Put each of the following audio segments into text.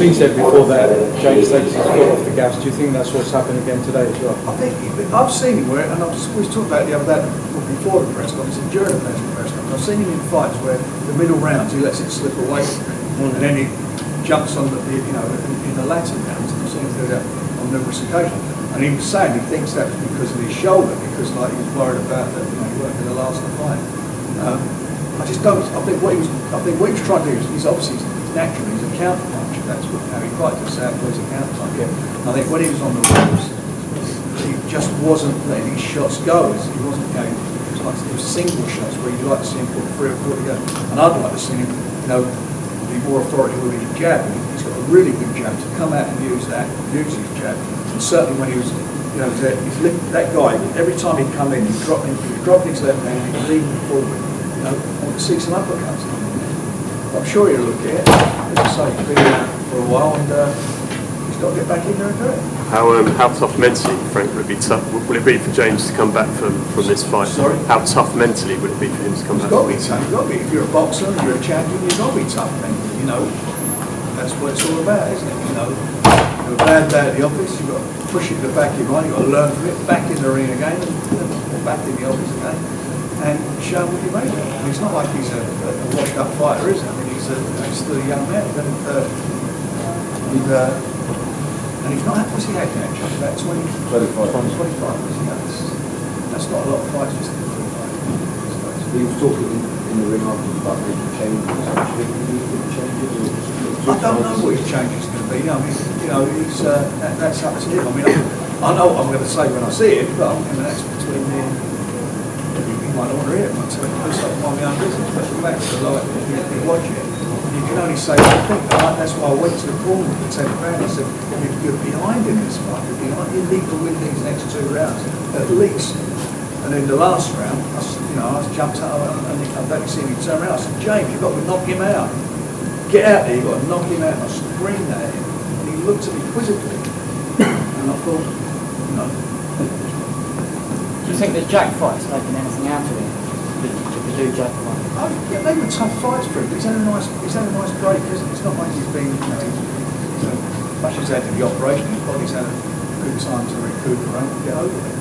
been said before that James takes his foot off the gas. Do you think that's what's happened again today as well? I think I've seen him where, and we was talking about it the other day before the press conference and during the press conference. I've seen him in fights where the middle rounds he lets it slip away from him, and then he jumps on the in the latter rounds. I've seen him do that on numerous occasions. And he was saying he thinks that's because of his shoulder, because like he was worried about that he weren't going to last the fight. I just don't. I think what he was trying to do is he's obviously naturally he's a counter puncher. That's how he fights. That's how he plays a counter puncher. I think when he was on the ropes, he just wasn't letting his shots go. He wasn't going. It was single shots where you'd like to see him put 3 or 4 together. And I'd like to see him, be more authoritative with his jab. He's got a really good jab to come out and use his jab. And certainly when he was, that guy, every time he'd come in, he'd drop his left hand, he'd lean forward. I want to see some uppercuts. I'm sure he'll look at it. As I say, he's been out for a while and he's got to get back in there and do it. How tough mentally, Frank, would it be tough? Will it be for James to come back from this fight? Sorry? How tough mentally would it be for him to come back? It's got to be tough. You've got to be. If you're a boxer, you're a champion, you've got to be tough mentally, That's what it's all about, isn't it? You're a bad day at the office, you've got to push it to the back of your mind, you've got to learn from it, back in the ring again, and back in the office again, and show him what you made of it. I mean, it's not like he's a washed up fighter, is it? I mean, he's still a young man. And he's not, what's he had now, Chuck? About 25. That's not a lot of fights, just a little fight. He was talking in the ring after about making changes. Actually, I don't know what his change is going to be. I mean, he's that's up to him. I mean, I know what I'm going to say when I see it, but that's between me and he might not want to hear it. I might tell him to do something on my own business. But the fact is, you watch it, you can only say one thing. That's why I went to the corner with the 10 round. I said, you're behind in this fight. You need to win these next 2 rounds at least. And in the last round, I jumped out and I don't see him turn around. I said, James, you've got to knock him out. Get out there, you've got to knock him out. And I screamed at him. And he looked at me quizzically. And I thought, no. Do you think the Jack fight's taking anything out of it? The two Jack fight? Yeah, they were tough fights for him. He's had a nice break, isn't it? It's not like he's been, much as he's had the operation, his body's had a good time to recuperate and get over it.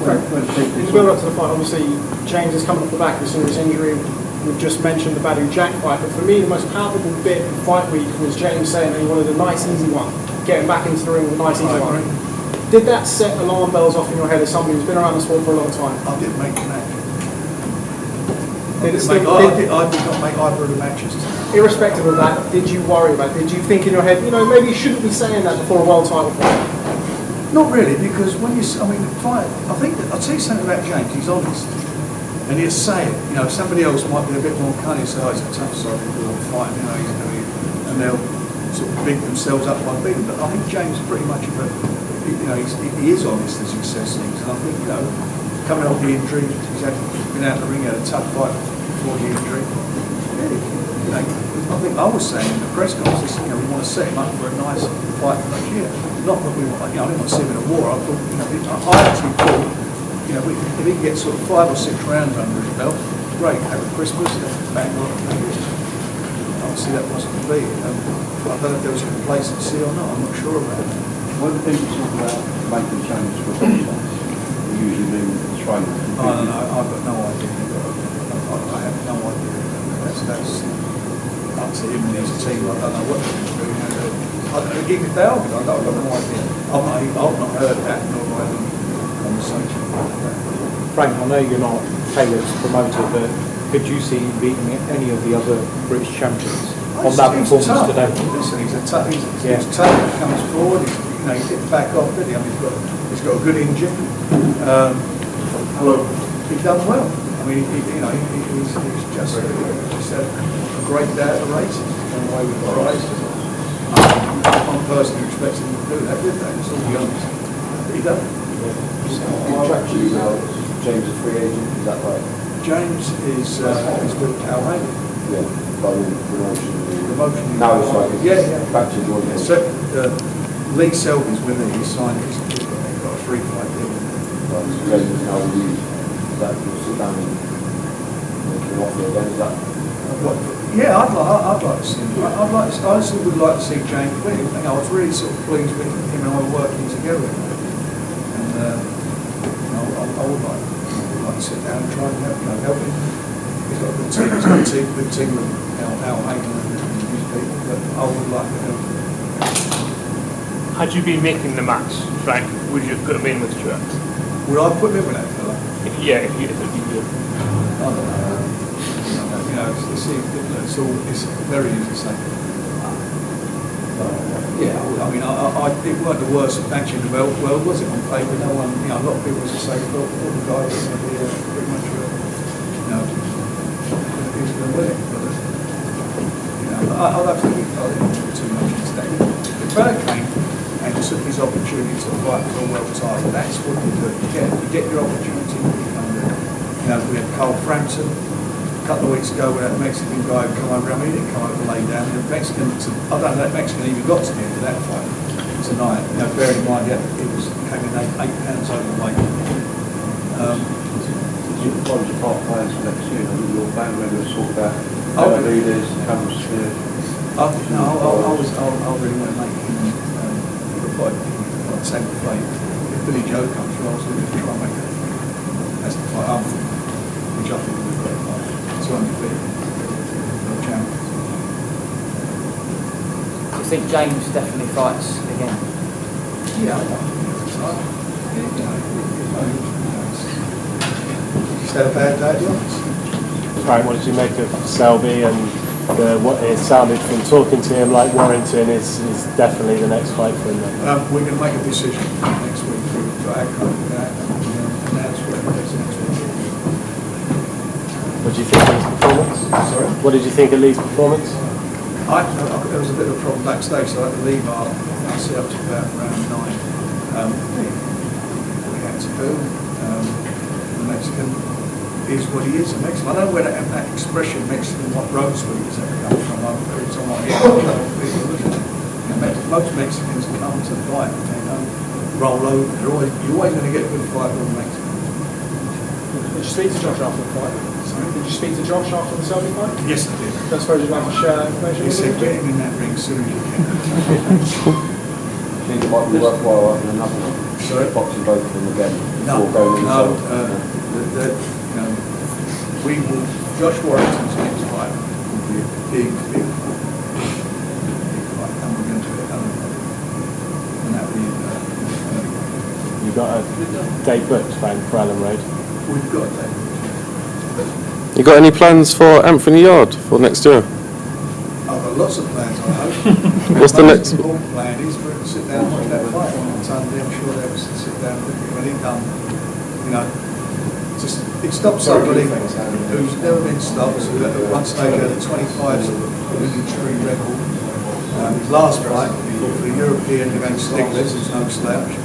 In the build up to the fight, obviously James is coming off the back of a serious injury. We've just mentioned the Badou Jack fight, but for me the most palpable bit of fight week was James saying that he wanted a nice easy one, getting back into the ring with a nice easy one. Did that set alarm bells off in your head as somebody who's been around the sport for a long time? I didn't make the match. I did not make either of the matches. Irrespective of that, did you worry about it? Did you think in your head, maybe you shouldn't be saying that before a world title fight? Not really, because when fight, I think I'll tell you something about James. He's honest, and he'll say it. Somebody else might be a bit more cunning, say, he's a tough side, he'll fight, and they'll sort of big themselves up by beating. But I think James is pretty much of a, he is honest as he says things, and I think coming off the injury, he's been out in the ring, had a tough fight before the injury. Really, I think I was saying in the press conference, we want to set him up for a nice fight for next year. Not that we want, I didn't want to see him in a war. I actually thought, if he can get sort of 5 or 6 rounds under his belt, great. Have a Christmas, bang on. Obviously, that wasn't to be. I don't know if there was complacency or not. I'm not sure about it. One of the things you talk about making changes for boxers, you usually mean trying to. I don't know. I've got no idea. I have no idea. That's up to him and his team. I don't know what they're going to do. Even if they are, I've got no idea. I've not heard that, nor had any conversation about that. Frank, I know you're not Caleb's promoter, but could you see him beating any of the other British champions on that performance today? Listen, he's tough. He's tough. He comes forward. He gets back off. Didn't he? I mean, he's got a good engine. He's done well. I mean, he's just had a great day at the races. Gone away with the prizes. One person who expects him to do that, did they? Let's all be honest. But he doesn't. James is free agent, is that right? James is with Cal Hayden. Yeah, by the promotion. Now it's like back to your Lee Selby's with it. He signed it. He's got a 3-fight deal. Right, so James is now with you. Is that you'll sit down and make an offer again? Is that? Yeah, I'd like to see him. I honestly would like to see James win. I was really sort of pleased with him and I working together. And I would like to sit down and try and help him. He's got a good team. He's got a good team with Al Hayden and his people. But I would like to help him. Had you been making the match, Frank, would you have put him in with Truax? Would I put him in with that fella? If you did. I don't know. It's very easy to say. Yeah, I mean, it weren't the worst match in the world, was it, on paper? No one, a lot of people would say, well, the guy was going to be pretty much, he was going to win it. But, I don't think he got too much into that. The fella came and took his opportunity to fight for a world title. That's what you do. You get your opportunity when you come there. We had Carl Frampton a couple of weeks ago when that Mexican guy come over. I mean, he didn't come over and lay down. The Mexican, I don't know that Mexican even got to the end of that fight tonight. Bearing in mind, he was coming in 8 pounds overweight. Did you apologise to part players for next year? I think your band members talk about leaders, cameras here. I really want to make him quite the same play. If Billy Joe comes through, I was going to try and make it. That's the fight I'm which I think will be a great fight. 200 feet. World champion. Do you think James definitely fights again? Yeah, he's had a bad day at the office. Frank, what did you make of Selby and what it sounded from talking to him like Warrington is definitely the next fight for him? We're going to make a decision next week to act on that and that's what it is next week. What did you think of his performance? Sorry? What did you think of Lee's performance? There was a bit of a problem backstage, so I had to leave I set up to about around 9. We had to do. The Mexican is what he is, a Mexican. I don't know where that expression Mexican, what road sweep is ever come from. Every time I hear people look at it. Most Mexicans come to fight, they don't roll over. You're always going to get a good fight with a Mexican. Did you speak to Josh after the fight? Sorry? Did you speak to Josh after the Selby fight? Yes, I did. I suppose you'd like to share information He with said, him? get him in that ring as soon as you can. I think it might be worthwhile having another one. Sorry? Boxing both of them again. No, before going we will. Josh Warrington's next fight will be a big fight, and we're going to do it. And that will be. You got a date booked, Frank, for Allen Road? We've got that. You got any plans for Anthony Yard for next year? I've got lots of plans, I hope. What's the next? The most important plan is for him to sit down and watch that fight on Sunday. I'm sure they'll sit down and look at it when he done. It stops somebody who's never been stopped. So at one stage had a 25 winning streak record. His last fight, he fought for the European against Stiglitz, who's no slouch.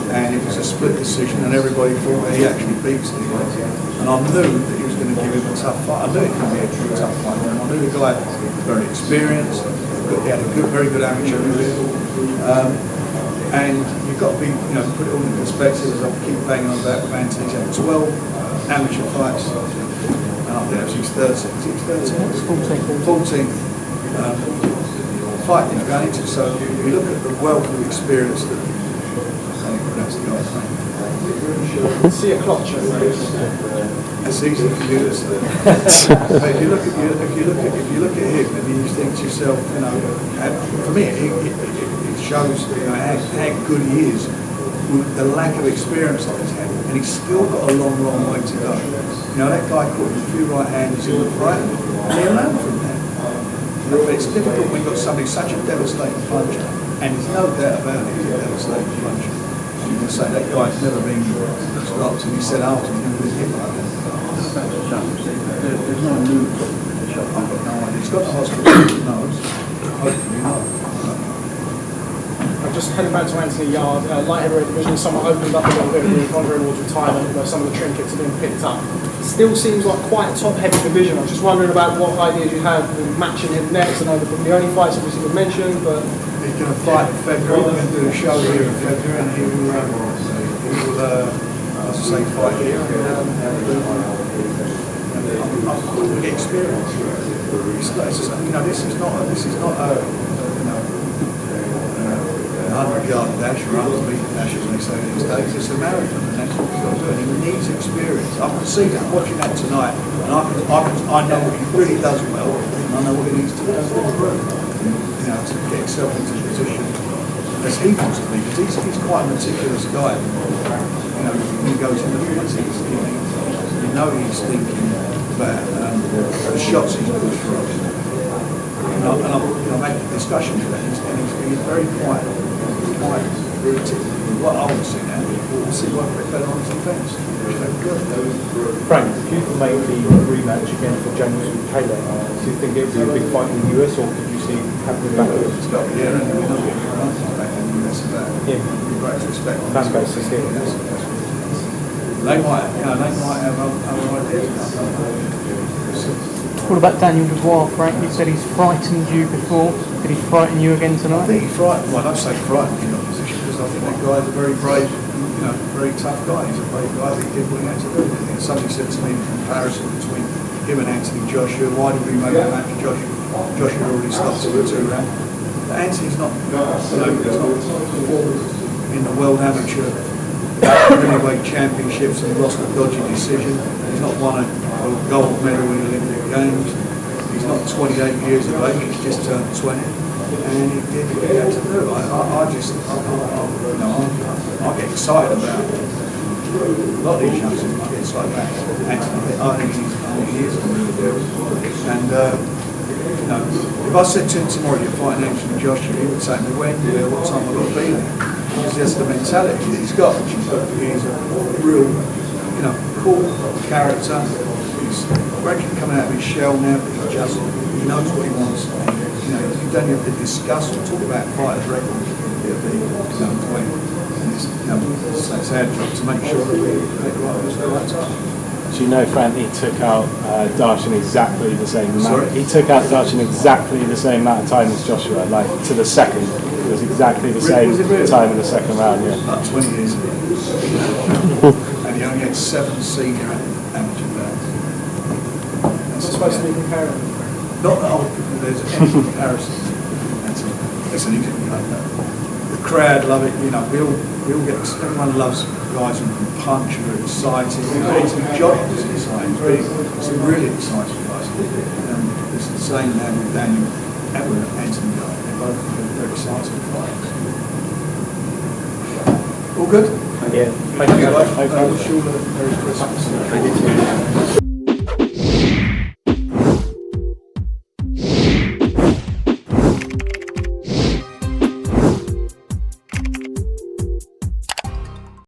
And it was a split decision, and everybody thought that he actually beat Stiglitz. And I knew that he was going to give him a tough fight. I knew it was going to be a tough fight. I knew the guy was very experienced. He had a very good amateur career. And you've got to be, put it all in perspective, as I keep banging on about with Anthony. He's had 12 amateur fights, and I think that's his 13th. Is it 13th? 14th fight he's going into. So if you look at the wealth of experience that I think that's the guy's name. See a clock show. It's easy for you to say. But if you look at him and you think to yourself, for me it shows how good he is with the lack of experience that he's had, and he's still got a long way to go. That guy caught a few right handers in the fight, and he learned from that. But it's difficult when you've got somebody such a devastating puncher, and there's no doubt about it, he's a devastating puncher. You can say that guy's never been stopped, and he said after he's never been hit like that. There's no new shot. I've got no idea. He's got the hospital, he knows. Hopefully not. Just heading back to Anthony Yard, light heavyweight division is somewhat opened up a little bit with Andre Ward's retirement, where some of the trinkets have been picked up. It still seems like quite a top-heavy division. I'm just wondering about what ideas you have for matching him next. I know the only fights obviously were mentioned, but he's going to fight in February. We're going to do a show here in February, and he will as I say, fight here. We get experience. This is not a 100-yard dash or 100-metre dash, as they say these days. It's a marathon, and that's what he's got to do. And he needs experience. I can see that watching that tonight, and I know what he really does well, and I know what he needs to improve. To get himself into a position as he wants to be, because he's quite a meticulous guy. When he goes into the fence, he's thinking about the shots he's pushed for us. And I'm making a discussion with that, and he's very quiet, very typical. What I want to see now, we'll see what we're better on his defence. Frank, if you could make the rematch again for James with Caleb, do you think it would be a big fight in the US, or could you see it happening back here? It's got to be here, and we're not getting around back in the US about it. Great respect. Fan base is here. They might have other ideas. What about Daniel Dubois, Frank? You said he's frightened you before. Did he frighten you again tonight? I think he frightened. Well, I don't say frightened in opposition, because I think that guy's a very brave, very tough guy. He's a brave guy. He did what he had to do. I think somebody said to me in comparison between him and Anthony Joshua, why did we make a match? Joshua already stopped to the 2 round. But Anthony's not, he's not in the world amateur middleweight championships and lost a dodgy decision. He's not won a gold medal in the Olympic Games. He's not 28 years of age. He's just turned 20, and he did what he had to do. I get excited about it. A lot of these youngsters might get excited about Anthony. I think he is a real deal. And if I said to him tomorrow, you're fighting Anthony Joshua, he would say to me, when, where, what time I've got to be there. Because that's the mentality that he's got. He's a real, cool character. He's gradually coming out of his shell now, but he knows what he wants. You don't have to discuss or talk about fighters' records. It'll be, it's our job to make sure that we make the right moves at the right time. Do you know, Frank, he took out Darshan exactly the same amount. Sorry? He took out Darshan exactly the same amount of time as Joshua, like to the second. It was exactly the same time in the second round, yeah. About 20 years ago. And he only had 7 senior amateur bouts. That's supposed to be comparing. Not that there's any comparison. That's an easy one. The crowd love it, we all get, everyone loves guys who can punch, who are exciting. Anthony Joshua is exciting. It's a really exciting fight. It's the same now with Daniel and with Anthony Joshua. They're both very exciting fights. All good? Yeah. Thank you. I wish you all a Merry Christmas.